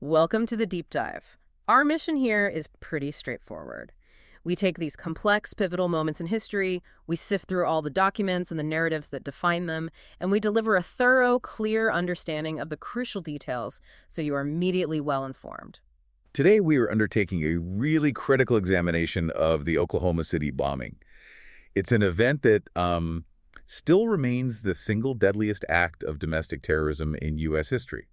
Welcome to the deep dive. Our mission here is pretty straightforward. We take these complex, pivotal moments in history, we sift through all the documents and the narratives that define them, and we deliver a thorough, clear understanding of the crucial details so you are immediately well informed. Today, we are undertaking a really critical examination of the Oklahoma City bombing. It's an event that still remains the single deadliest act of domestic terrorism in U.S. history.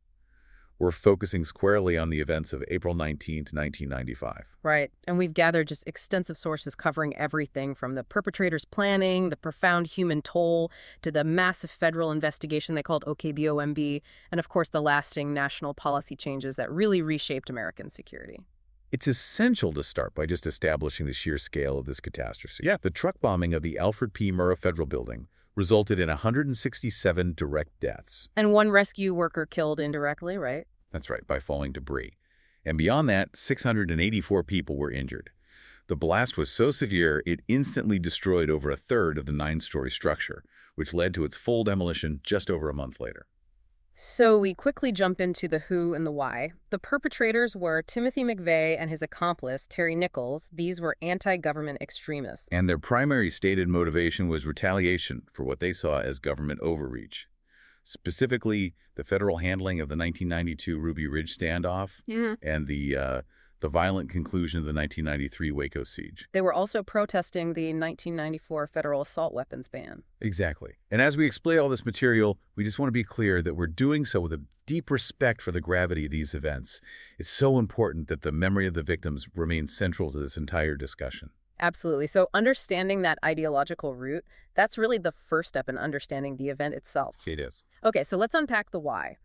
We're focusing squarely on the events of April 19, 1995. Right, and we've gathered just extensive sources covering everything from the perpetrators' planning, the profound human toll, to the massive federal investigation they called OKBOMB, and of course the lasting national policy changes that really reshaped American security. It's essential to start by just establishing the sheer scale of this catastrophe. Yeah. The truck bombing of the Alfred P. Murrah Federal Building resulted in 167 direct deaths. And one rescue worker killed indirectly, right? That's right, by falling debris. And beyond that, 684 people were injured. The blast was so severe, it instantly destroyed over a third of the 9-story structure, which led to its full demolition just over a month later. So we quickly jump into the who and the why. The perpetrators were Timothy McVeigh and his accomplice, Terry Nichols. These were anti-government extremists. And their primary stated motivation was retaliation for what they saw as government overreach. Specifically, the federal handling of the 1992 Ruby Ridge standoff and the violent conclusion of the 1993 Waco siege. They were also protesting the 1994 federal assault weapons ban. Exactly. And as we explain all this material, we just want to be clear that we're doing so with a deep respect for the gravity of these events. It's so important that the memory of the victims remains central to this entire discussion. Absolutely. So understanding that ideological root, that's really the first step in understanding the event itself. It is. Okay, so let's unpack the why.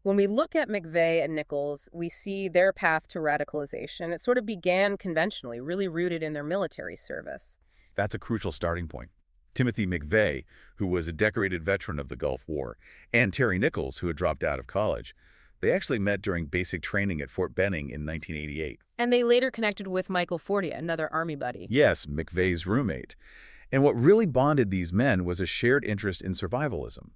When we look at McVeigh and Nichols, we see their path to radicalization. It sort of began conventionally, really rooted in their military service. That's a crucial starting point. Timothy McVeigh, who was a decorated veteran of the Gulf War, and Terry Nichols, who had dropped out of college, they actually met during basic training at Fort Benning in 1988. And they later connected with Michael Fortia, another Army buddy. Yes, McVeigh's roommate. And what really bonded these men was a shared interest in survivalism.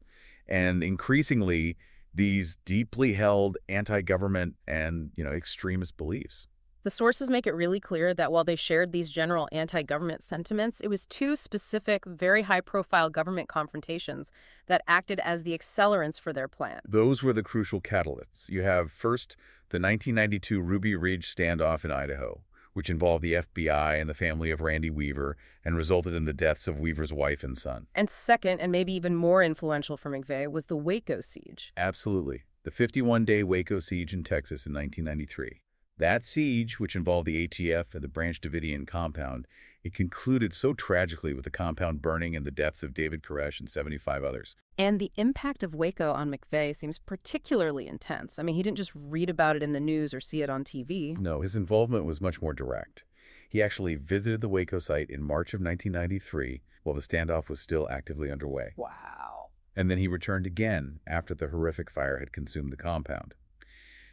And increasingly, these deeply held anti-government and, extremist beliefs. The sources make it really clear that while they shared these general anti-government sentiments, it was two specific, very high-profile government confrontations that acted as the accelerants for their plan. Those were the crucial catalysts. You have, first, the 1992 Ruby Ridge standoff in Idaho, which involved the FBI and the family of Randy Weaver and resulted in the deaths of Weaver's wife and son. And second, and maybe even more influential for McVeigh, was the Waco siege. Absolutely. The 51-day Waco siege in Texas in 1993. That siege, which involved the ATF and the Branch Davidian compound, it concluded so tragically with the compound burning and the deaths of David Koresh and 75 others. And the impact of Waco on McVeigh seems particularly intense. I mean, he didn't just read about it in the news or see it on TV. No, his involvement was much more direct. He actually visited the Waco site in March of 1993 while the standoff was still actively underway. Wow. And then he returned again after the horrific fire had consumed the compound.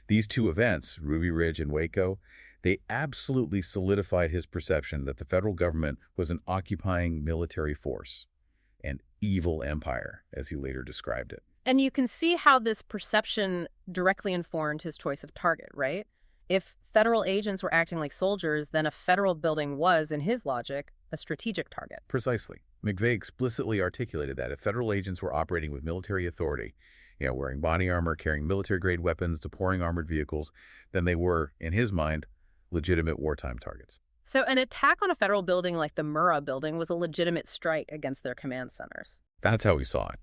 These two events, Ruby Ridge and Waco, they absolutely solidified his perception that the federal government was an occupying military force, an evil empire, as he later described it. And you can see how this perception directly informed his choice of target, right? If federal agents were acting like soldiers, then a federal building was, in his logic, a strategic target. Precisely. McVeigh explicitly articulated that if federal agents were operating with military authority, wearing body armor, carrying military-grade weapons, deploying armored vehicles, then they were, in his mind, legitimate wartime targets. So an attack on a federal building like the Murrah Building was a legitimate strike against their command centers. That's how he saw it.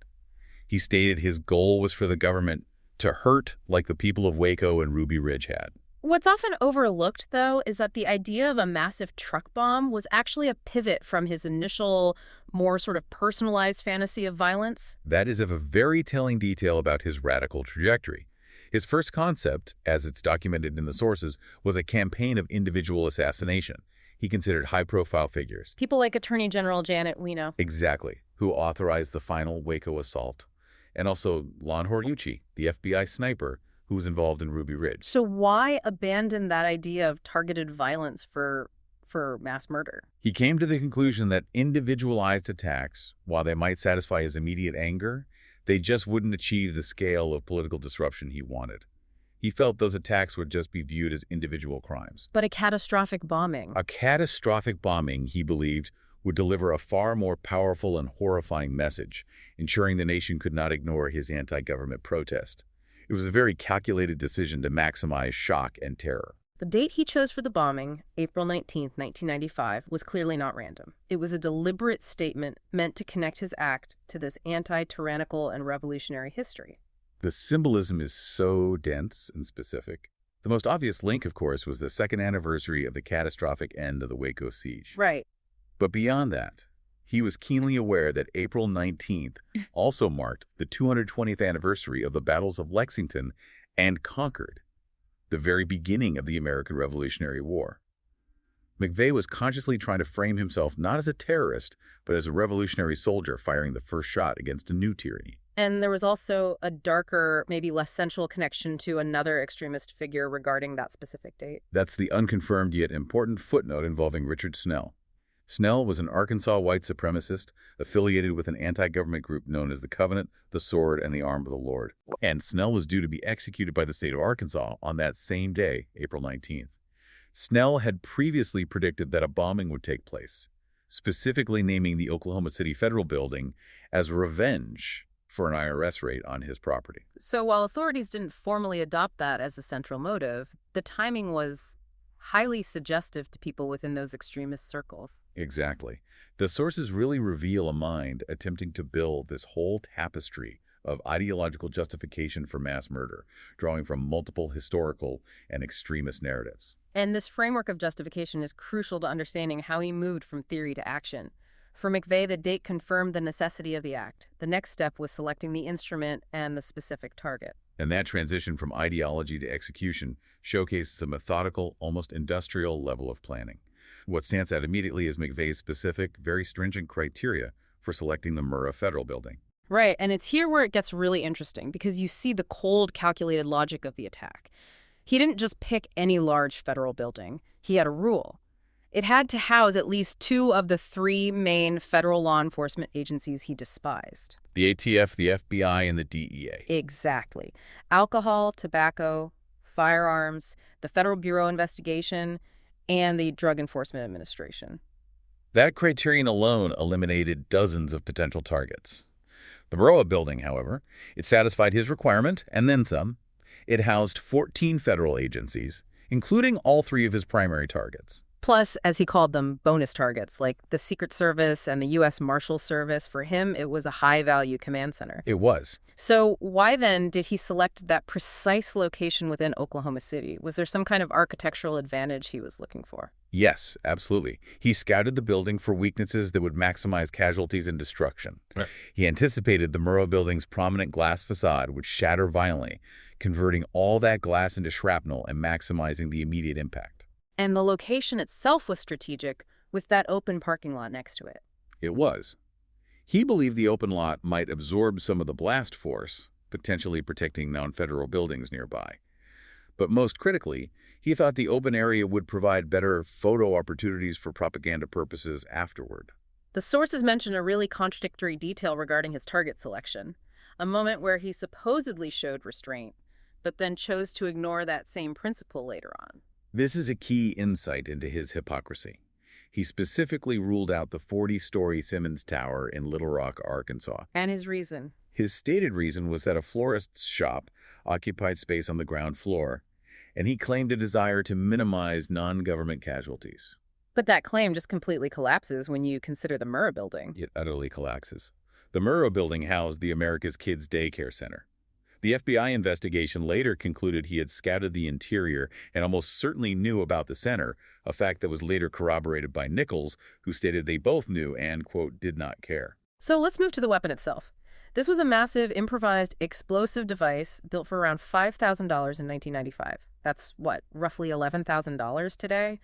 He stated his goal was for the government to hurt like the people of Waco and Ruby Ridge had. What's often overlooked, though, is that the idea of a massive truck bomb was actually a pivot from his initial, more sort of personalized fantasy of violence. That is a very telling detail about his radical trajectory. His first concept, as it's documented in the sources, was a campaign of individual assassination. He considered high-profile figures. People like Attorney General Janet Reno. Exactly, who authorized the final Waco assault. And also Lon Hornucci, the FBI sniper, who was involved in Ruby Ridge. So why abandon that idea of targeted violence for mass murder? He came to the conclusion that individualized attacks, while they might satisfy his immediate anger, they just wouldn't achieve the scale of political disruption he wanted. He felt those attacks would just be viewed as individual crimes. But a catastrophic bombing. A catastrophic bombing, he believed, would deliver a far more powerful and horrifying message, ensuring the nation could not ignore his anti-government protest. It was a very calculated decision to maximize shock and terror. The date he chose for the bombing, April 19, 1995, was clearly not random. It was a deliberate statement meant to connect his act to this anti-tyrannical and revolutionary history. The symbolism is so dense and specific. The most obvious link, of course, was the second anniversary of the catastrophic end of the Waco siege. Right. But beyond that, he was keenly aware that April 19th also marked the 220th anniversary of the battles of Lexington and Concord, the very beginning of the American Revolutionary War. McVeigh was consciously trying to frame himself not as a terrorist, but as a revolutionary soldier firing the first shot against a new tyranny. And there was also a darker, maybe less central connection to another extremist figure regarding that specific date. That's the unconfirmed yet important footnote involving Richard Snell. Snell was an Arkansas white supremacist affiliated with an anti-government group known as the Covenant, the Sword, and the Arm of the Lord. And Snell was due to be executed by the state of Arkansas on that same day, April 19th. Snell had previously predicted that a bombing would take place, specifically naming the Oklahoma City Federal Building as revenge for an IRS raid on his property. So while authorities didn't formally adopt that as the central motive, the timing was highly suggestive to people within those extremist circles. Exactly. The sources really reveal a mind attempting to build this whole tapestry of ideological justification for mass murder, drawing from multiple historical and extremist narratives. And this framework of justification is crucial to understanding how he moved from theory to action. For McVeigh, the date confirmed the necessity of the act. The next step was selecting the instrument and the specific target. And that transition from ideology to execution showcases a methodical, almost industrial level of planning. What stands out immediately is McVeigh's specific, very stringent criteria for selecting the Murrah Federal Building. Right, and it's here where it gets really interesting, because you see the cold, calculated logic of the attack. He didn't just pick any large federal building. He had a rule. It had to house at least two of the three main federal law enforcement agencies he despised. The ATF, the FBI, and the DEA. Exactly. Alcohol, tobacco, firearms, the Federal Bureau of Investigation, and the Drug Enforcement Administration. That criterion alone eliminated dozens of potential targets. The Murrah Building, however, it satisfied his requirement, and then some. It housed 14 federal agencies, including all three of his primary targets. Plus, as he called them, bonus targets, like the Secret Service and the U.S. Marshals Service. For him, it was a high-value command center. It was. So why then did he select that precise location within Oklahoma City? Was there some kind of architectural advantage he was looking for? Yes, absolutely. He scouted the building for weaknesses that would maximize casualties and destruction. Right. He anticipated the Murrah Building's prominent glass facade would shatter violently, converting all that glass into shrapnel and maximizing the immediate impact. And the location itself was strategic, with that open parking lot next to it. It was. He believed the open lot might absorb some of the blast force, potentially protecting non-federal buildings nearby. But most critically, he thought the open area would provide better photo opportunities for propaganda purposes afterward. The sources mention a really contradictory detail regarding his target selection, a moment where he supposedly showed restraint, but then chose to ignore that same principle later on. This is a key insight into his hypocrisy. He specifically ruled out the 40-story Simmons Tower in Little Rock, Arkansas. And his reason? His stated reason was that a florist's shop occupied space on the ground floor, and he claimed a desire to minimize non-government casualties. But that claim just completely collapses when you consider the Murrah Building. It utterly collapses. The Murrah Building housed the America's Kids Daycare Center. The FBI investigation later concluded he had scouted the interior and almost certainly knew about the center, a fact that was later corroborated by Nichols, who stated they both knew and, quote, did not care. So let's move to the weapon itself. This was a massive, improvised, explosive device built for around $5,000 in 1995. That's, what, roughly $11,000 today?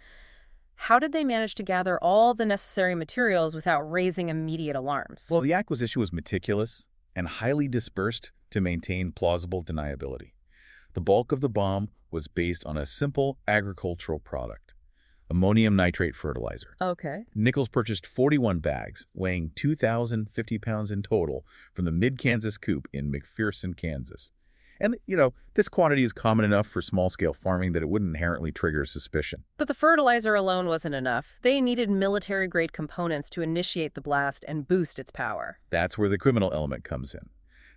How did they manage to gather all the necessary materials without raising immediate alarms? Well, the acquisition was meticulous and highly dispersed to maintain plausible deniability. The bulk of the bomb was based on a simple agricultural product, ammonium nitrate fertilizer. Okay. Nichols purchased 41 bags, weighing 2,050 pounds in total, from the Mid-Kansas Coop in McPherson, Kansas. And, this quantity is common enough for small-scale farming that it wouldn't inherently trigger suspicion. But the fertilizer alone wasn't enough. They needed military-grade components to initiate the blast and boost its power. That's where the criminal element comes in.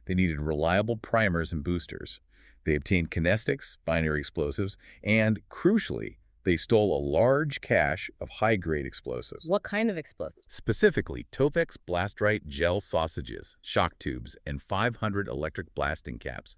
They needed reliable primers and boosters. They obtained kinetics, binary explosives, and, crucially, they stole a large cache of high-grade explosives. What kind of explosives? Specifically, Tofex Blastrite gel sausages, shock tubes, and 500 electric blasting caps,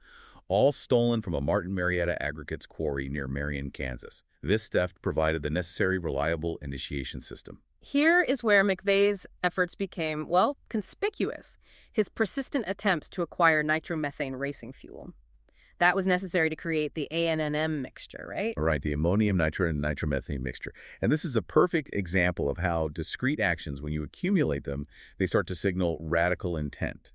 all stolen from a Martin Marietta Aggregates quarry near Marion, Kansas. This theft provided the necessary reliable initiation system. Here is where McVeigh's efforts became, well, conspicuous. His persistent attempts to acquire nitromethane racing fuel. That was necessary to create the ANNM mixture, right? Right, the ammonium nitrate and nitromethane mixture. And this is a perfect example of how discrete actions, when you accumulate them, they start to signal radical intent.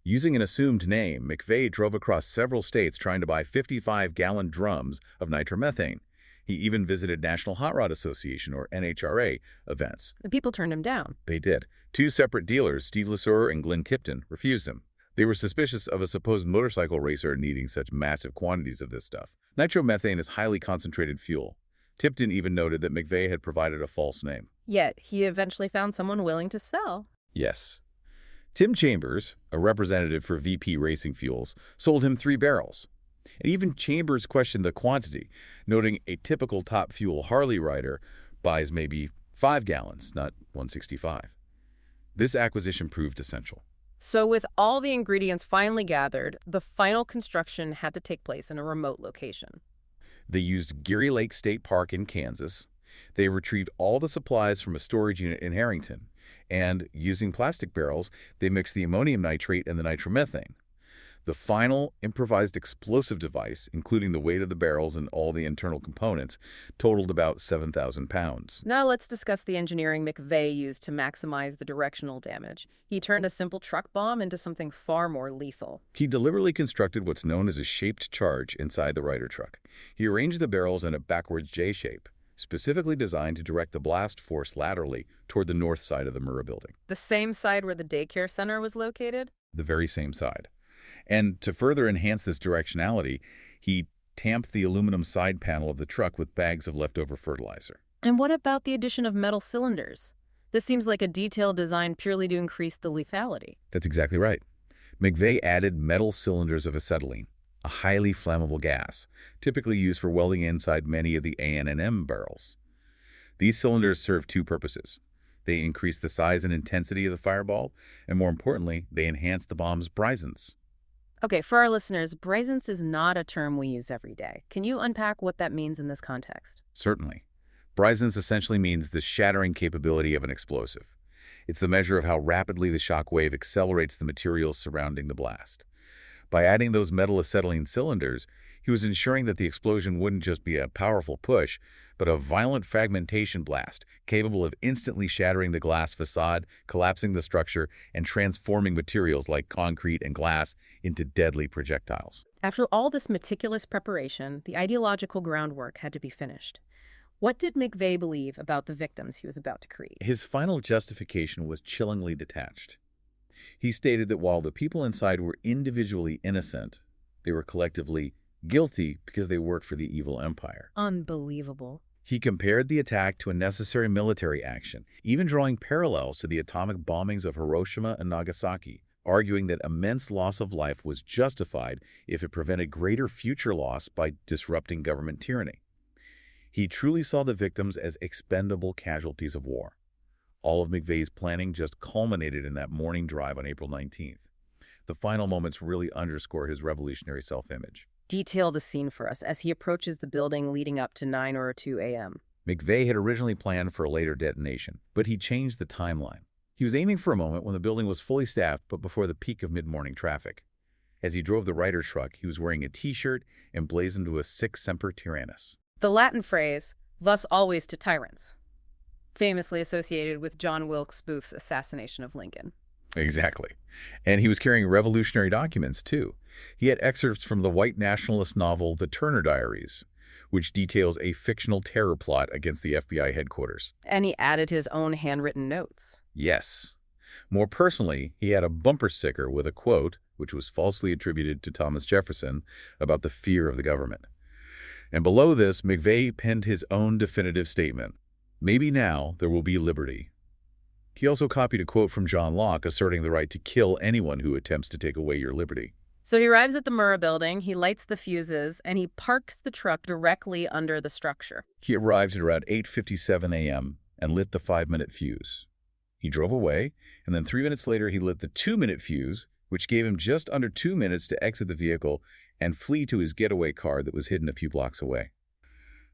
Using an assumed name, McVeigh drove across several states trying to buy 55-gallon drums of nitromethane. He even visited National Hot Rod Association, or NHRA, events. And people turned him down. They did. Two separate dealers, Steve Lesur and Glenn Kipton, refused him. They were suspicious of a supposed motorcycle racer needing such massive quantities of this stuff. Nitromethane is highly concentrated fuel. Tipton even noted that McVeigh had provided a false name. Yet, he eventually found someone willing to sell. Yes. Tim Chambers, a representative for VP Racing Fuels, sold him 3 barrels. And even Chambers questioned the quantity, noting a typical top fuel Harley rider buys maybe 5 gallons, not 165. This acquisition proved essential. So with all the ingredients finally gathered, the final construction had to take place in a remote location. They used Geary Lake State Park in Kansas. They retrieved all the supplies from a storage unit in Harrington. And, using plastic barrels, they mixed the ammonium nitrate and the nitromethane. The final improvised explosive device, including the weight of the barrels and all the internal components, totaled about 7,000 pounds. Now let's discuss the engineering McVeigh used to maximize the directional damage. He turned a simple truck bomb into something far more lethal. He deliberately constructed what's known as a shaped charge inside the Ryder truck. He arranged the barrels in a backwards J-shape, specifically designed to direct the blast force laterally toward the north side of the Murrah Building. The same side where the daycare center was located? The very same side. And to further enhance this directionality, he tamped the aluminum side panel of the truck with bags of leftover fertilizer. And what about the addition of metal cylinders? This seems like a detail designed purely to increase the lethality. That's exactly right. McVeigh added metal cylinders of acetylene, a highly flammable gas, typically used for welding inside many of the ANNM barrels. These cylinders serve 2 purposes. They increase the size and intensity of the fireball, and more importantly, they enhance the bomb's brisance. Okay, for our listeners, brisance is not a term we use every day. Can you unpack what that means in this context? Certainly. Brisance essentially means the shattering capability of an explosive. It's the measure of how rapidly the shock wave accelerates the materials surrounding the blast. By adding those metal acetylene cylinders, he was ensuring that the explosion wouldn't just be a powerful push, but a violent fragmentation blast, capable of instantly shattering the glass facade, collapsing the structure, and transforming materials like concrete and glass into deadly projectiles. After all this meticulous preparation, the ideological groundwork had to be finished. What did McVeigh believe about the victims he was about to create? His final justification was chillingly detached. He stated that while the people inside were individually innocent, they were collectively guilty because they worked for the evil empire. Unbelievable. He compared the attack to a necessary military action, even drawing parallels to the atomic bombings of Hiroshima and Nagasaki, arguing that immense loss of life was justified if it prevented greater future loss by disrupting government tyranny. He truly saw the victims as expendable casualties of war. All of McVeigh's planning just culminated in that morning drive on April 19th. The final moments really underscore his revolutionary self-image. Detail the scene for us as he approaches the building leading up to 9 or 2 a.m. McVeigh had originally planned for a later detonation, but he changed the timeline. He was aiming for a moment when the building was fully staffed but before the peak of mid-morning traffic. As he drove the Ryder truck, he was wearing a T-shirt emblazoned with Sic Semper Tyrannis. The Latin phrase, thus always to tyrants, famously associated with John Wilkes Booth's assassination of Lincoln. Exactly. And he was carrying revolutionary documents, too. He had excerpts from the white nationalist novel The Turner Diaries, which details a fictional terror plot against the FBI headquarters. And he added his own handwritten notes. Yes. More personally, he had a bumper sticker with a quote, which was falsely attributed to Thomas Jefferson about the fear of the government. And below this, McVeigh penned his own definitive statement, "Maybe now there will be liberty." He also copied a quote from John Locke asserting the right to kill anyone who attempts to take away your liberty. So he arrives at the Murrah Building, he lights the fuses, and he parks the truck directly under the structure. He arrived at around 8:57 a.m. and lit the 5-minute fuse. He drove away, and then 3 minutes later he lit the 2-minute fuse, which gave him just under 2 minutes to exit the vehicle and flee to his getaway car that was hidden a few blocks away.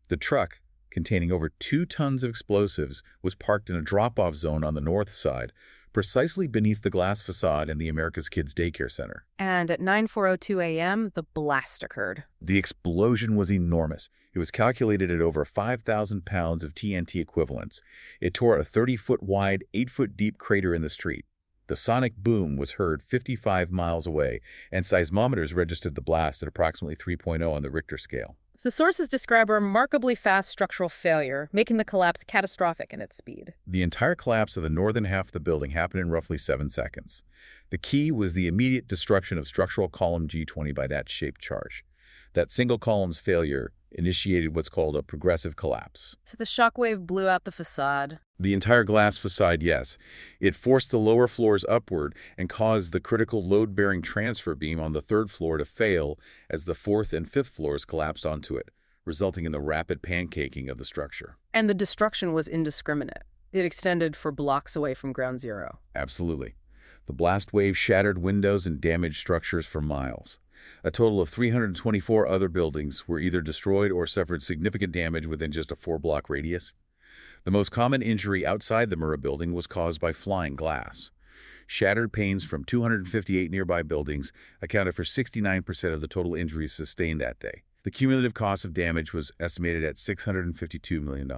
The truck, containing over 2 tons of explosives, was parked in a drop-off zone on the north side, precisely beneath the glass facade in the America's Kids Daycare Center. And at 9:4:02 a.m., the blast occurred. The explosion was enormous. It was calculated at over 5,000 pounds of TNT equivalents. It tore a 30-foot wide, 8-foot deep crater in the street. The sonic boom was heard 55 miles away, and seismometers registered the blast at approximately 3.0 on the Richter scale. The sources describe a remarkably fast structural failure, making the collapse catastrophic in its speed. The entire collapse of the northern half of the building happened in roughly 7 seconds. The key was the immediate destruction of structural column G20 by that shaped charge. That single column's failure initiated what's called a progressive collapse. So the shockwave blew out the facade. The entire glass facade, yes. It forced the lower floors upward and caused the critical load-bearing transfer beam on the 3rd floor to fail as the 4th and 5th floors collapsed onto it, resulting in the rapid pancaking of the structure. And the destruction was indiscriminate. It extended for blocks away from ground zero. Absolutely. The blast wave shattered windows and damaged structures for miles. A total of 324 other buildings were either destroyed or suffered significant damage within just a 4-block radius. The most common injury outside the Murrah Building was caused by flying glass. Shattered panes from 258 nearby buildings accounted for 69% of the total injuries sustained that day. The cumulative cost of damage was estimated at $652 million.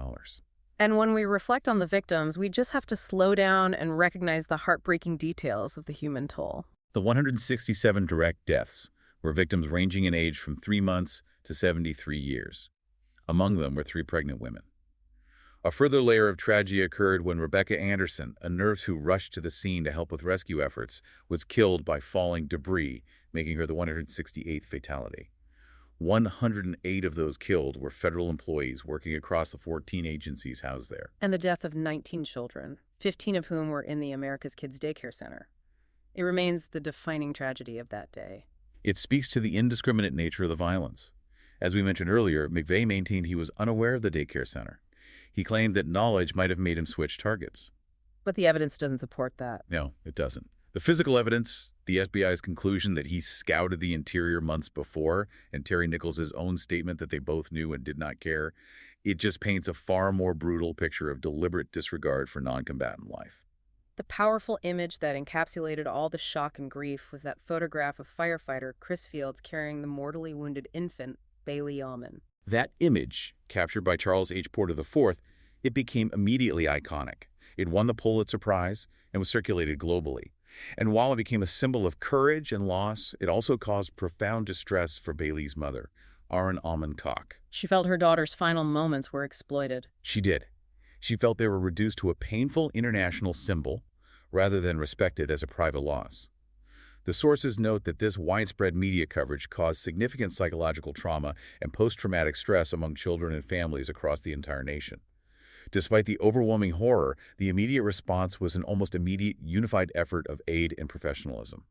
And when we reflect on the victims, we just have to slow down and recognize the heartbreaking details of the human toll. The 167 direct deaths were victims ranging in age from 3 months to 73 years. Among them were 3 pregnant women. A further layer of tragedy occurred when Rebecca Anderson, a nurse who rushed to the scene to help with rescue efforts, was killed by falling debris, making her the 168th fatality. 108 of those killed were federal employees working across the 14 agencies housed there. And the death of 19 children, 15 of whom were in the America's Kids Daycare Center. It remains the defining tragedy of that day. It speaks to the indiscriminate nature of the violence. As we mentioned earlier, McVeigh maintained he was unaware of the daycare center. He claimed that knowledge might have made him switch targets. But the evidence doesn't support that. No, it doesn't. The physical evidence, the FBI's conclusion that he scouted the interior months before, and Terry Nichols' own statement that they both knew and did not care, it just paints a far more brutal picture of deliberate disregard for non-combatant life. The powerful image that encapsulated all the shock and grief was that photograph of firefighter Chris Fields carrying the mortally wounded infant, Bailey Almond. That image, captured by Charles H. Porter IV, it became immediately iconic. It won the Pulitzer Prize and was circulated globally. And while it became a symbol of courage and loss, it also caused profound distress for Bailey's mother, Aaron Almond Koch. She felt her daughter's final moments were exploited. She did. She felt they were reduced to a painful international symbol rather than respected as a private loss. The sources note that this widespread media coverage caused significant psychological trauma and post-traumatic stress among children and families across the entire nation. Despite the overwhelming horror, the immediate response was an almost immediate unified effort of aid and professionalism.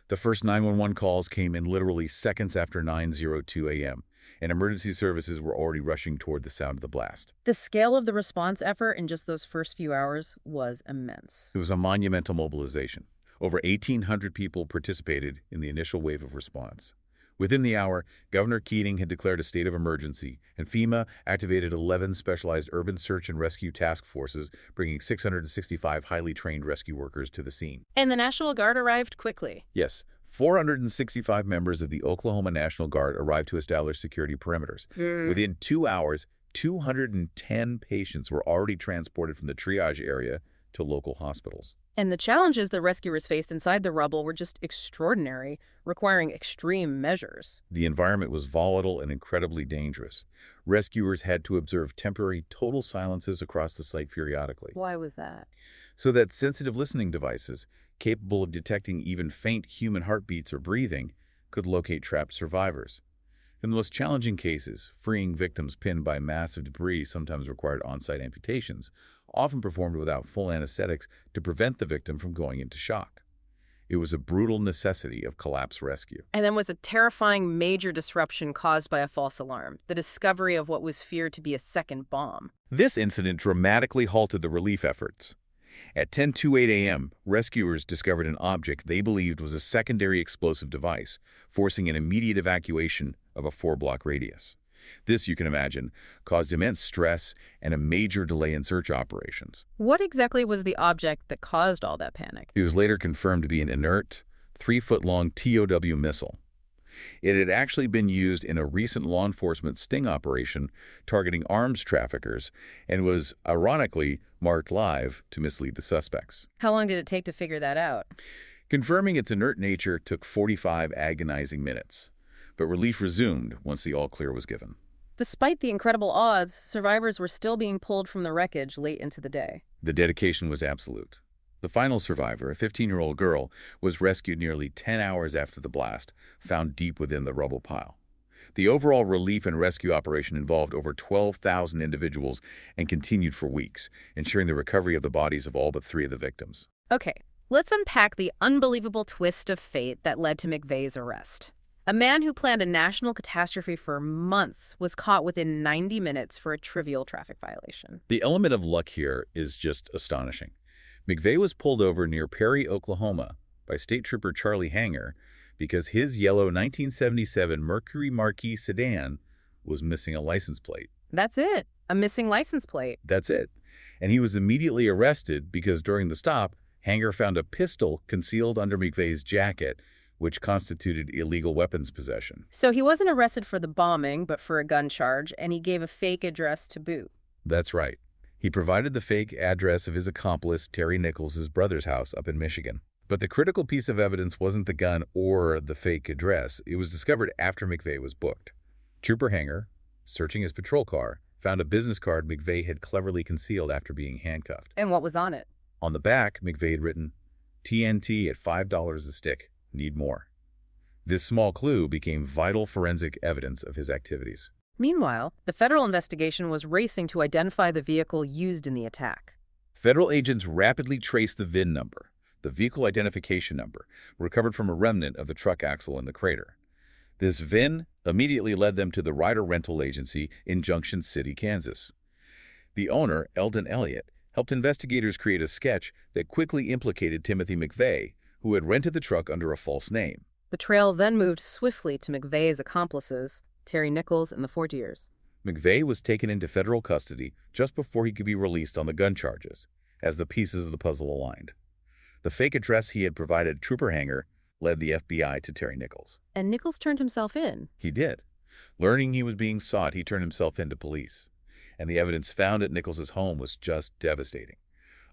The first 911 calls came in literally seconds after 9:02 a.m., and emergency services were already rushing toward the sound of the blast. The scale of the response effort in just those first few hours was immense. It was a monumental mobilization. Over 1,800 people participated in the initial wave of response. Within the hour, Governor Keating had declared a state of emergency, and FEMA activated 11 specialized urban search and rescue task forces, bringing 665 highly trained rescue workers to the scene. And the National Guard arrived quickly. Yes, 465 members of the Oklahoma National Guard arrived to establish security perimeters. Within 2 hours, 210 patients were already transported from the triage area to local hospitals. And the challenges the rescuers faced inside the rubble were just extraordinary, requiring extreme measures. The environment was volatile and incredibly dangerous. Rescuers had to observe temporary total silences across the site periodically, Why was that? so that sensitive listening devices, capable of detecting even faint human heartbeats or breathing, could locate trapped survivors. In the most challenging cases, freeing victims pinned by massive debris sometimes required on-site amputations, often performed without full anesthetics to prevent the victim from going into shock. It was a brutal necessity of collapse rescue. And then was a terrifying major disruption caused by a false alarm, the discovery of what was feared to be a second bomb. This incident dramatically halted the relief efforts. At 10:28 a.m., rescuers discovered an object they believed was a secondary explosive device, forcing an immediate evacuation of a 4-block radius. This, you can imagine, caused immense stress and a major delay in search operations. What exactly was the object that caused all that panic? It was later confirmed to be an inert, 3-foot-long TOW missile. It had actually been used in a recent law enforcement sting operation targeting arms traffickers and was, ironically, marked live to mislead the suspects. How long did it take to figure that out? Confirming its inert nature took 45 agonizing minutes, but relief resumed once the all-clear was given. Despite the incredible odds, survivors were still being pulled from the wreckage late into the day. The dedication was absolute. The final survivor, a 15-year-old girl, was rescued nearly 10 hours after the blast, found deep within the rubble pile. The overall relief and rescue operation involved over 12,000 individuals and continued for weeks, ensuring the recovery of the bodies of all but 3 of the victims. Okay, let's unpack the unbelievable twist of fate that led to McVeigh's arrest. A man who planned a national catastrophe for months was caught within 90 minutes for a trivial traffic violation. The element of luck here is just astonishing. McVeigh was pulled over near Perry, Oklahoma, by State Trooper Charlie Hanger because his yellow 1977 Mercury Marquis sedan was missing a license plate. That's it, a missing license plate. That's it. And he was immediately arrested because during the stop, Hanger found a pistol concealed under McVeigh's jacket, which constituted illegal weapons possession. So he wasn't arrested for the bombing, but for a gun charge, and he gave a fake address to boot. That's right. He provided the fake address of his accomplice, Terry Nichols' brother's house up in Michigan. But the critical piece of evidence wasn't the gun or the fake address. It was discovered after McVeigh was booked. Trooper Hanger, searching his patrol car, found a business card McVeigh had cleverly concealed after being handcuffed. And what was on it? On the back, McVeigh had written, "TNT at $5 a stick. Need more." This small clue became vital forensic evidence of his activities. Meanwhile, the federal investigation was racing to identify the vehicle used in the attack. Federal agents rapidly traced the VIN number, the vehicle identification number, recovered from a remnant of the truck axle in the crater. This VIN immediately led them to the Ryder Rental Agency in Junction City, Kansas. The owner, Eldon Elliott, helped investigators create a sketch that quickly implicated Timothy McVeigh, who had rented the truck under a false name. The trail then moved swiftly to McVeigh's accomplices, Terry Nichols and the Fortiers. McVeigh was taken into federal custody just before he could be released on the gun charges, as the pieces of the puzzle aligned. The fake address he had provided Trooper Hanger led the FBI to Terry Nichols. And Nichols turned himself in. He did. Learning he was being sought, he turned himself in to police. And the evidence found at Nichols' home was just devastating.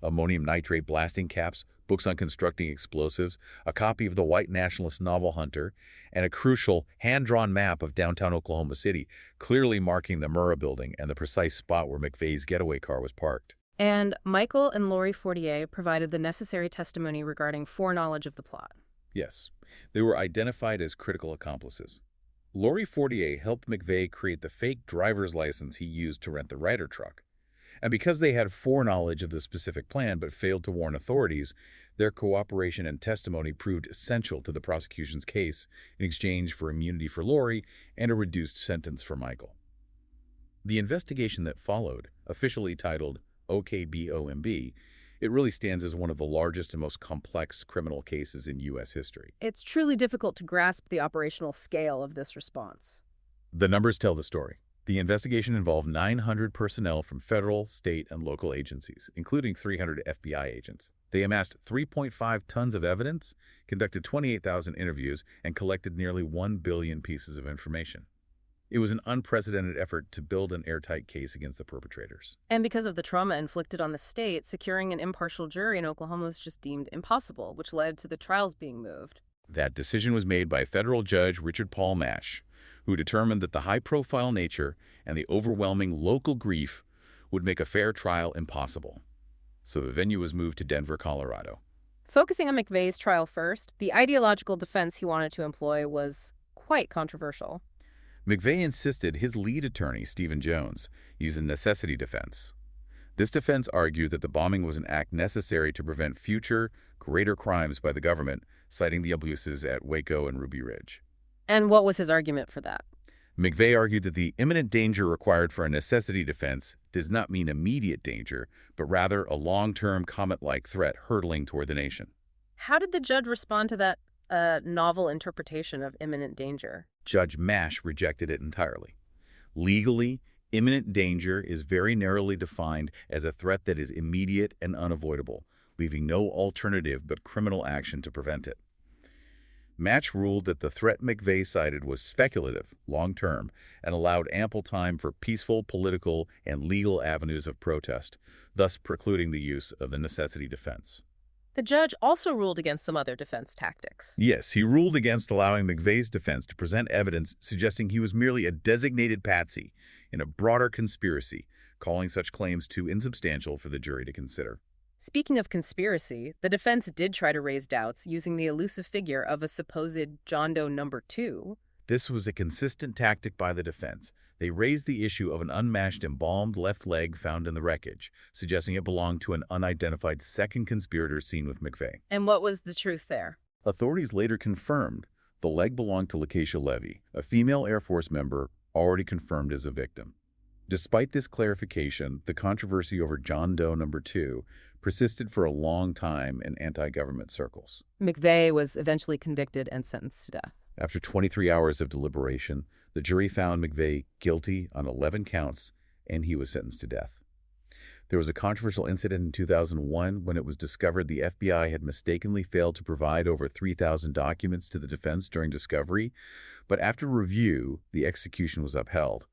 Ammonium nitrate blasting caps, books on constructing explosives, a copy of the white nationalist novel Hunter, and a crucial hand-drawn map of downtown Oklahoma City, clearly marking the Murrah Building and the precise spot where McVeigh's getaway car was parked. And Michael and Lori Fortier provided the necessary testimony regarding foreknowledge of the plot. Yes, they were identified as critical accomplices. Lori Fortier helped McVeigh create the fake driver's license he used to rent the Ryder truck. And because they had foreknowledge of the specific plan but failed to warn authorities, their cooperation and testimony proved essential to the prosecution's case in exchange for immunity for Lori and a reduced sentence for Michael. The investigation that followed, officially titled OKBOMB, it really stands as one of the largest and most complex criminal cases in U.S. history. It's truly difficult to grasp the operational scale of this response. The numbers tell the story. The investigation involved 900 personnel from federal, state, and local agencies, including 300 FBI agents. They amassed 3.5 tons of evidence, conducted 28,000 interviews, and collected nearly 1 billion pieces of information. It was an unprecedented effort to build an airtight case against the perpetrators. And because of the trauma inflicted on the state, securing an impartial jury in Oklahoma was just deemed impossible, which led to the trials being moved. That decision was made by federal judge Richard Paul Mash, who determined that the high-profile nature and the overwhelming local grief would make a fair trial impossible. So the venue was moved to Denver, Colorado. Focusing on McVeigh's trial first, the ideological defense he wanted to employ was quite controversial. McVeigh insisted his lead attorney, Stephen Jones, use a necessity defense. This defense argued that the bombing was an act necessary to prevent future, greater crimes by the government, citing the abuses at Waco and Ruby Ridge. And what was his argument for that? McVeigh argued that the imminent danger required for a necessity defense does not mean immediate danger, but rather a long-term comet-like threat hurtling toward the nation. How did the judge respond to that novel interpretation of imminent danger? Judge Mash rejected it entirely. Legally, imminent danger is very narrowly defined as a threat that is immediate and unavoidable, leaving no alternative but criminal action to prevent it. Mash ruled that the threat McVeigh cited was speculative, long-term, and allowed ample time for peaceful political and legal avenues of protest, thus precluding the use of the necessity defense. The judge also ruled against some other defense tactics. Yes, he ruled against allowing McVeigh's defense to present evidence suggesting he was merely a designated patsy in a broader conspiracy, calling such claims too insubstantial for the jury to consider. Speaking of conspiracy, the defense did try to raise doubts using the elusive figure of a supposed John Doe number 2. This was a consistent tactic by the defense. They raised the issue of an unmatched embalmed left leg found in the wreckage, suggesting it belonged to an unidentified second conspirator seen with McVeigh. And what was the truth there? Authorities later confirmed the leg belonged to Lakeisha Levy, a female Air Force member already confirmed as a victim. Despite this clarification, the controversy over John Doe number 2 persisted for a long time in anti-government circles. McVeigh was eventually convicted and sentenced to death. After 23 hours of deliberation, the jury found McVeigh guilty on 11 counts, and he was sentenced to death. There was a controversial incident in 2001 when it was discovered the FBI had mistakenly failed to provide over 3,000 documents to the defense during discovery, but after review, the execution was upheld.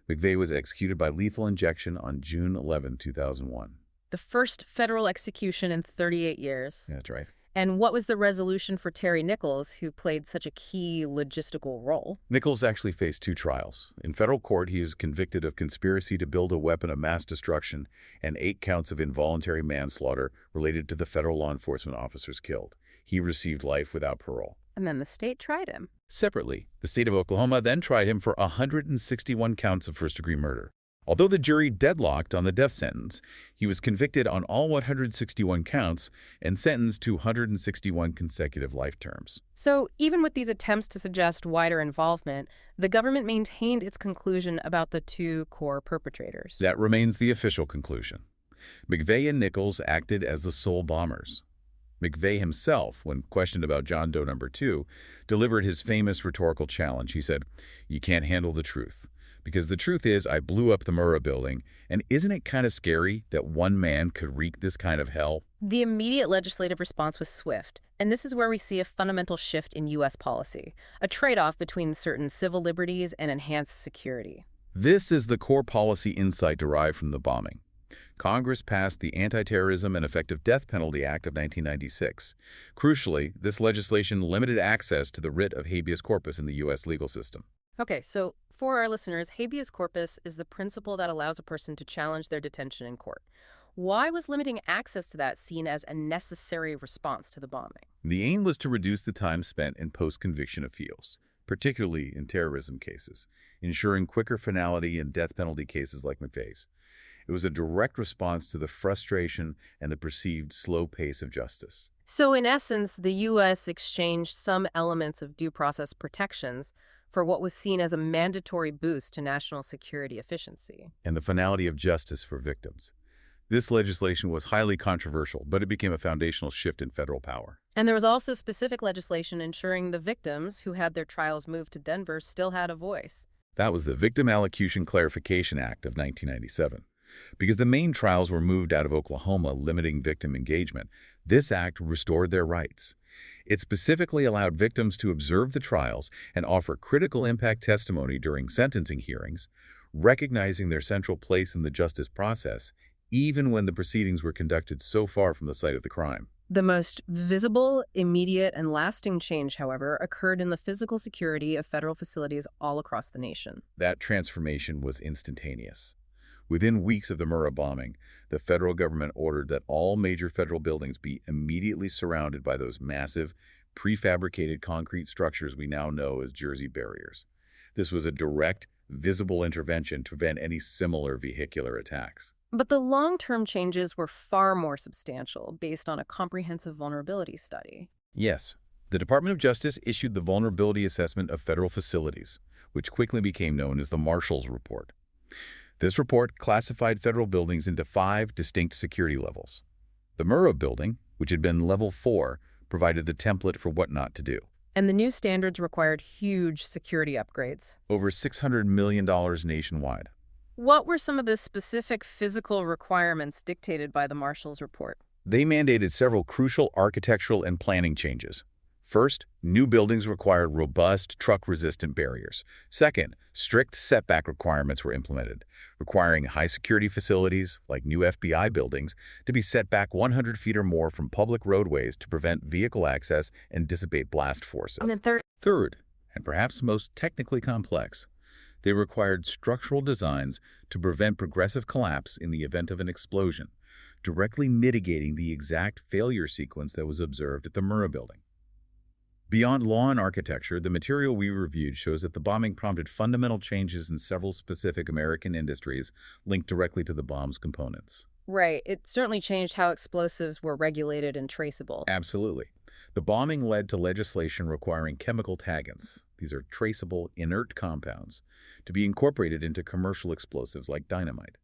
McVeigh was executed by lethal injection on June 11, 2001. The first federal execution in 38 years. That's right. And what was the resolution for Terry Nichols, who played such a key logistical role? Nichols actually faced 2 trials. In federal court, he is convicted of conspiracy to build a weapon of mass destruction and 8 counts of involuntary manslaughter related to the federal law enforcement officers killed. He received life without parole. And then the state tried him. Separately, the state of Oklahoma then tried him for 161 counts of first-degree murder. Although the jury deadlocked on the death sentence, he was convicted on all 161 counts and sentenced to 161 consecutive life terms. So even with these attempts to suggest wider involvement, the government maintained its conclusion about the 2 core perpetrators. That remains the official conclusion. McVeigh and Nichols acted as the sole bombers. McVeigh himself, when questioned about John Doe number 2, delivered his famous rhetorical challenge. He said, "You can't handle the truth. Because the truth is, I blew up the Murrah Building, and isn't it kind of scary that one man could wreak this kind of hell?" The immediate legislative response was swift, and this is where we see a fundamental shift in U.S. policy, a trade-off between certain civil liberties and enhanced security. This is the core policy insight derived from the bombing. Congress passed the Anti-Terrorism and Effective Death Penalty Act of 1996. Crucially, this legislation limited access to the writ of habeas corpus in the U.S. legal system. Okay, so for our listeners, habeas corpus is the principle that allows a person to challenge their detention in court. Why was limiting access to that seen as a necessary response to the bombing? The aim was to reduce the time spent in post-conviction appeals, particularly in terrorism cases, ensuring quicker finality in death penalty cases like McVeigh's. It was a direct response to the frustration and the perceived slow pace of justice. So in essence, the U.S. exchanged some elements of due process protections for what was seen as a mandatory boost to national security efficiency. And the finality of justice for victims. This legislation was highly controversial, but it became a foundational shift in federal power. And there was also specific legislation ensuring the victims who had their trials moved to Denver still had a voice. That was the Victim Allocution Clarification Act of 1997. Because the main trials were moved out of Oklahoma, limiting victim engagement, this act restored their rights. It specifically allowed victims to observe the trials and offer critical impact testimony during sentencing hearings, recognizing their central place in the justice process, even when the proceedings were conducted so far from the site of the crime. The most visible, immediate, and lasting change, however, occurred in the physical security of federal facilities all across the nation. That transformation was instantaneous. Within weeks of the Murrah bombing, the federal government ordered that all major federal buildings be immediately surrounded by those massive, prefabricated concrete structures we now know as Jersey barriers. This was a direct, visible intervention to prevent any similar vehicular attacks. But the long-term changes were far more substantial, based on a comprehensive vulnerability study. Yes, the Department of Justice issued the Vulnerability Assessment of Federal Facilities, which quickly became known as the Marshall's Report. This report classified federal buildings into 5 distinct security levels. The Murrah Building, which had been level 4, provided the template for what not to do. And the new standards required huge security upgrades. Over $600 million nationwide. What were some of the specific physical requirements dictated by the Marshall's Report? They mandated several crucial architectural and planning changes. First, new buildings required robust, truck-resistant barriers. Second, strict setback requirements were implemented, requiring high-security facilities, like new FBI buildings, to be set back 100 feet or more from public roadways to prevent vehicle access and dissipate blast forces. And then Third, and perhaps most technically complex, they required structural designs to prevent progressive collapse in the event of an explosion, directly mitigating the exact failure sequence that was observed at the Murrah Building. Beyond law and architecture, the material we reviewed shows that the bombing prompted fundamental changes in several specific American industries linked directly to the bomb's components. Right. It certainly changed how explosives were regulated and traceable. Absolutely. The bombing led to legislation requiring chemical taggants, these are traceable, inert compounds, to be incorporated into commercial explosives like dynamite.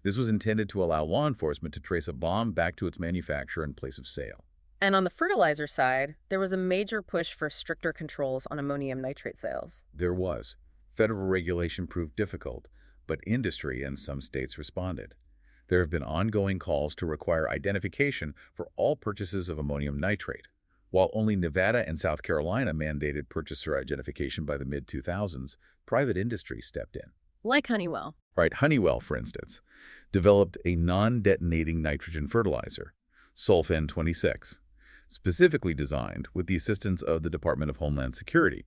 This was intended to allow law enforcement to trace a bomb back to its manufacturer and place of sale. And on the fertilizer side, there was a major push for stricter controls on ammonium nitrate sales. There was. Federal regulation proved difficult, but industry and some states responded. There have been ongoing calls to require identification for all purchases of ammonium nitrate. While only Nevada and South Carolina mandated purchaser identification by the mid-2000s, private industry stepped in. Like Honeywell. Right, Honeywell, for instance, developed a non-detonating nitrogen fertilizer, Sulfen-26, specifically designed with the assistance of the Department of Homeland Security,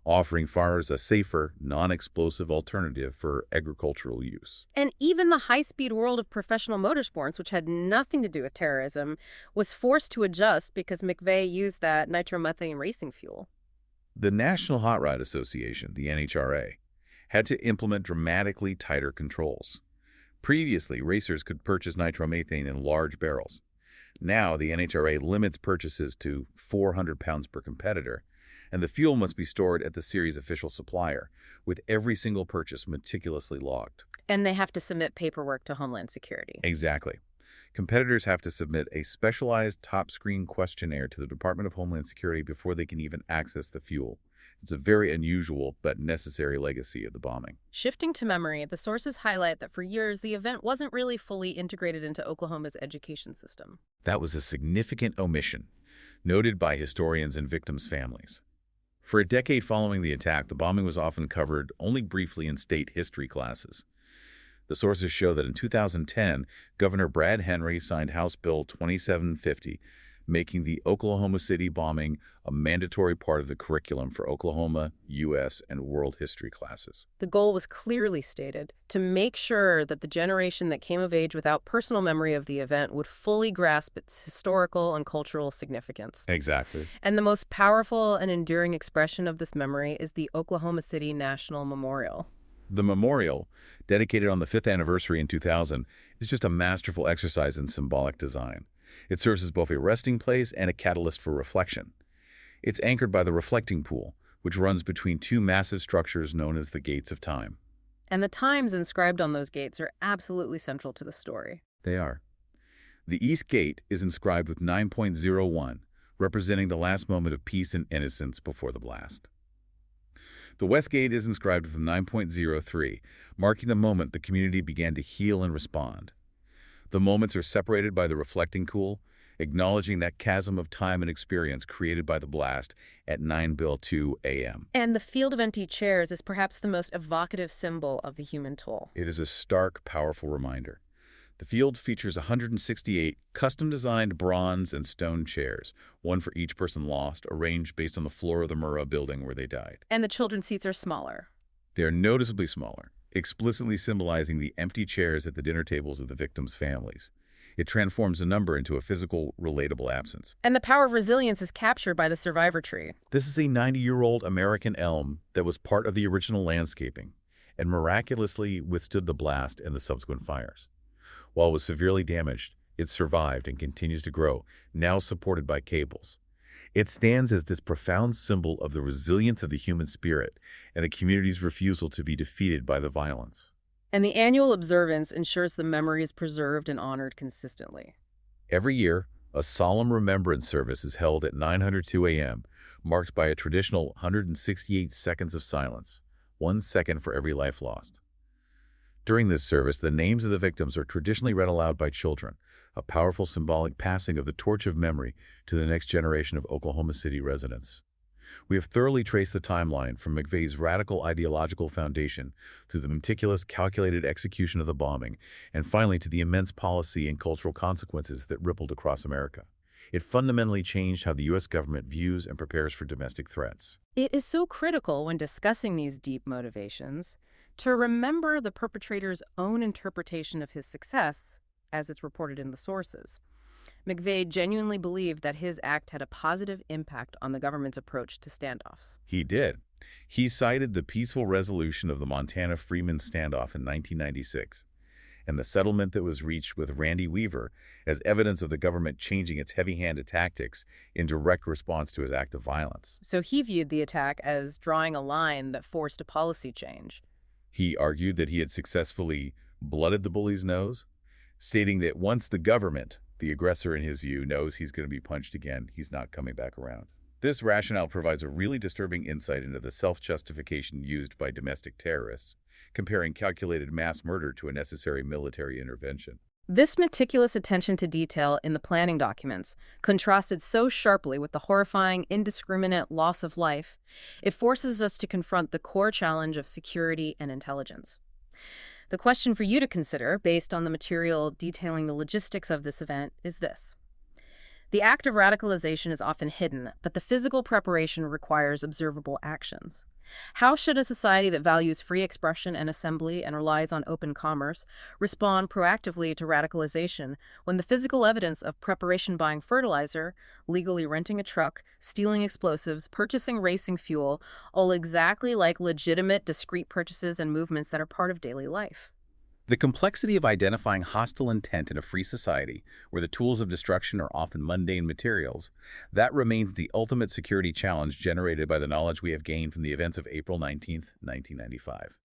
offering farmers a safer, non-explosive alternative for agricultural use. And even the high-speed world of professional motorsports, which had nothing to do with terrorism, was forced to adjust because McVeigh used that nitromethane racing fuel. The National Hot Rod Association, the NHRA, had to implement dramatically tighter controls. Previously, racers could purchase nitromethane in large barrels. Now, the NHRA limits purchases to 400 pounds per competitor, and the fuel must be stored at the series official supplier, with every single purchase meticulously logged. And they have to submit paperwork to Homeland Security. Exactly. Competitors have to submit a specialized top-screen questionnaire to the Department of Homeland Security before they can even access the fuel. It's a very unusual but necessary legacy of the bombing. Shifting to memory, the sources highlight that for years the event wasn't really fully integrated into Oklahoma's education system. That was a significant omission, noted by historians and victims' families. For a decade following the attack, the bombing was often covered only briefly in state history classes. The sources show that in 2010, Governor Brad Henry signed House Bill 2750, making the Oklahoma City bombing a mandatory part of the curriculum for Oklahoma, U.S., and world history classes. The goal was clearly stated: to make sure that the generation that came of age without personal memory of the event would fully grasp its historical and cultural significance. Exactly. And the most powerful and enduring expression of this memory is the Oklahoma City National Memorial. The memorial, dedicated on the 5th anniversary in 2000, is just a masterful exercise in symbolic design. It serves as both a resting place and a catalyst for reflection. It's anchored by the reflecting pool, which runs between 2 massive structures known as the Gates of Time. And the times inscribed on those gates are absolutely central to the story. They are. The East Gate is inscribed with 9.01, representing the last moment of peace and innocence before the blast. The West Gate is inscribed with 9.03, marking the moment the community began to heal and respond. The moments are separated by the reflecting pool, acknowledging that chasm of time and experience created by the blast at 9:02 a.m. And the field of empty chairs is perhaps the most evocative symbol of the human toll. It is a stark, powerful reminder. The field features 168 custom-designed bronze and stone chairs, one for each person lost, arranged based on the floor of the Murrah Building where they died. And the children's seats are smaller. They are noticeably smaller, explicitly symbolizing the empty chairs at the dinner tables of the victims' families. It transforms a number into a physical, relatable absence. And the power of resilience is captured by the survivor tree. This is a 90-year-old American elm that was part of the original landscaping and miraculously withstood the blast and the subsequent fires. While it was severely damaged, it survived and continues to grow, now supported by cables. It stands as this profound symbol of the resilience of the human spirit and the community's refusal to be defeated by the violence. And the annual observance ensures the memory is preserved and honored consistently. Every year, a solemn remembrance service is held at 9:02 a.m., marked by a traditional 168 seconds of silence, 1 second for every life lost. During this service, the names of the victims are traditionally read aloud by children, a powerful symbolic passing of the torch of memory to the next generation of Oklahoma City residents. We have thoroughly traced the timeline from McVeigh's radical ideological foundation through the meticulous, calculated execution of the bombing, and finally to the immense policy and cultural consequences that rippled across America. It fundamentally changed how the U.S. government views and prepares for domestic threats. It is so critical when discussing these deep motivations to remember the perpetrator's own interpretation of his success, as it's reported in the sources. McVeigh genuinely believed that his act had a positive impact on the government's approach to standoffs. He did. He cited the peaceful resolution of the Montana-Freeman standoff in 1996 and the settlement that was reached with Randy Weaver as evidence of the government changing its heavy-handed tactics in direct response to his act of violence. So he viewed the attack as drawing a line that forced a policy change. He argued that he had successfully blooded the bully's nose, stating that once the government, the aggressor in his view, knows he's going to be punched again, he's not coming back around. This rationale provides a really disturbing insight into the self-justification used by domestic terrorists, comparing calculated mass murder to a necessary military intervention. This meticulous attention to detail in the planning documents contrasted so sharply with the horrifying, indiscriminate loss of life, it forces us to confront the core challenge of security and intelligence. The question for you to consider, based on the material detailing the logistics of this event, is this. The act of radicalization is often hidden, but the physical preparation requires observable actions. How should a society that values free expression and assembly and relies on open commerce respond proactively to radicalization when the physical evidence of preparation buying fertilizer, legally renting a truck, stealing explosives, purchasing racing fuel, all exactly like legitimate, discrete purchases and movements that are part of daily life? The complexity of identifying hostile intent in a free society, where the tools of destruction are often mundane materials, that remains the ultimate security challenge generated by the knowledge we have gained from the events of April 19, 1995.